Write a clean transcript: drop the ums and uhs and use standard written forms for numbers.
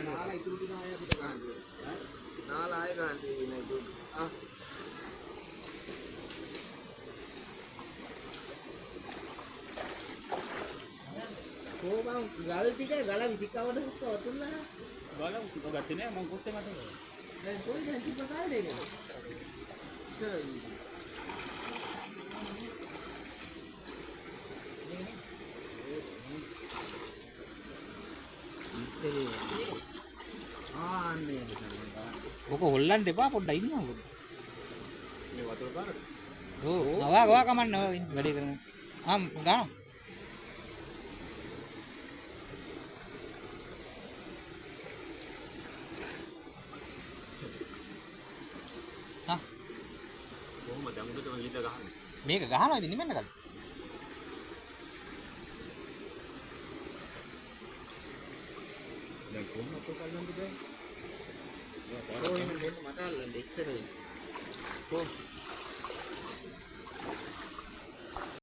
नाला इतुරු ටික ආයෙ අපිට ගන්න ඕනේ. नाला ආයෙ ගන්න තියෙන ඉතුරු ටික. කොහොමද ගල් ටික ගල විසිකවද ඔතුල්ලා? ගල ගත්තේ නෑ මම කොත්තේ මතක. දැන් කොයි දැන් තිබ්බ කාලේ නේද? ඔක හොල්ලන්න එපා පොඩ්ඩක් ඉන්නවා පොඩ්ඩක්. මේ වතුර පාරද? ඔව් ගවා කමන්න ඔය වැඩේ කරමු. ගානවා. කොහොමද අමුඩට මම ලිද ගහන්නේ? මේක ගහනවා ඉතින් නිමෙන්න කලින්. දැන් කොහොමද කොල්ලන්ද බෑ? ඕ එහෙනම් දෙන්න මට අල්ලන්න ඉස්සර වෙන්න. කොහොම